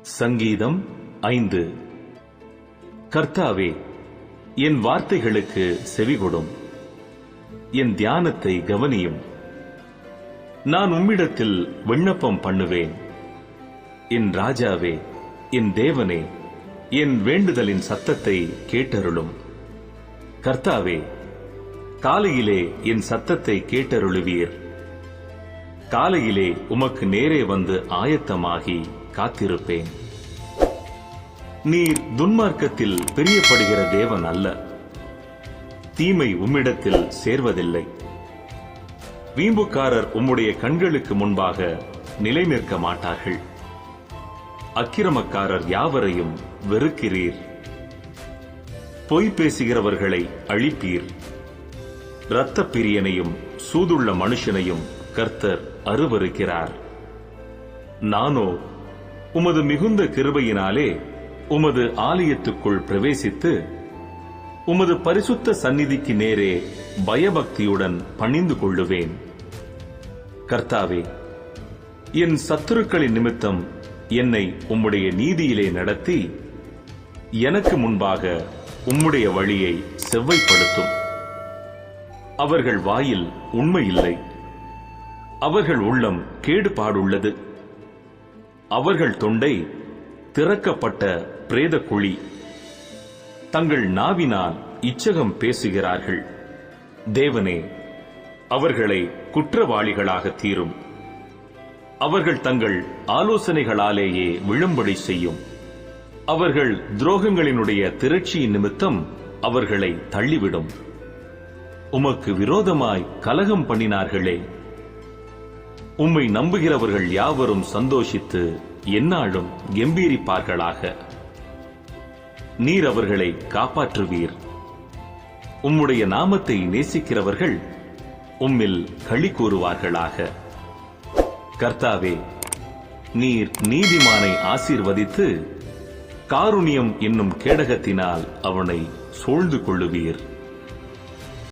சங்கீதம் 5. கர்த்தாவே, என் வார்த்தைகளுக்கு செவிகொடும், என் தியானத்தை கவனியும். நான் உம்மிடத்தில் விண்ணப்பம் பண்ணுவேன். என் ராஜாவே, என் தேவனே, என் வேண்டுதலின் சத்தத்தை கேட்டருளும். கர்த்தாவே, காலையிலே என் சத்தத்தை கேட்டருளுவீர். காலையிலே உமக்கு நேரே வந்து ஆயத்தமாகி காத்திருப்பேன். நீர் துன்மார்க்கத்தில் பிரியப்படுகிற தேவன் அல்ல. தீமை உம்மிடத்தில் சேர்வதில்லை. வீம்புக்காரர் உம்முடைய கண்களுக்கு முன்பாக நிலை நிற்க மாட்டார்கள். அக்கிரமக்காரர் யாவரையும் வெறுக்கிறீர். பொய் பேசுகிறவர்களை அழிப்பீர். இரத்தப் பிரியனையும் சூதுள்ள மனுஷனையும் கர்த்தர் அருவருக்கிறார். நானோ உமது மிகுந்த கிருபையினாலே உமது ஆலயத்துக்குள் பிரவேசித்து உமது பரிசுத்த சந்நிதிக்கு நேரே பயபக்தியுடன் பணிந்து கொள்ளுவேன். கர்த்தாவே, என் சத்துருக்களின் நிமித்தம் என்னை உம்முடைய நீதியிலே நடத்தி எனக்கு முன்பாக உம்முடைய வழியை செவ்வைப்படுத்தும். அவர்கள் வாயில் உண்மையில்லை. அவர்கள் உள்ளம் கேடுபாடுள்ளது. அவர்கள் தொண்டை திறக்கப்பட்ட பிரேத குழி. தங்கள் நாவினால் இச்சகம் பேசுகிறார்கள். தேவனே, அவர்களை குற்றவாளிகளாக தீரும். அவர்கள் தங்கள் ஆலோசனைகளாலேயே விழும்படி செய்யும். அவர்கள் துரோகங்களினுடைய திரட்சியின் நிமித்தம் அவர்களை தள்ளிவிடும். உமக்கு விரோதமாய் கலகம் பண்ணினார்களே. உம்மை நம்புகிறவர்கள் யாவரும் சந்தோஷித்து எந்நாளும் கெம்பீரிப்பார்களாக. நீர் அவர்களை காப்பாற்றுவீர். உம்முடைய நாமத்தை நேசிக்கிறவர்கள் உம்மில் களி கூறுவார்களாக. கர்த்தாவே, நீர் நீதிமானை ஆசீர்வதித்து காருண்யம் என்னும் கேடகத்தினால் அவனை சூழ்ந்து கொள்ளுவீர்.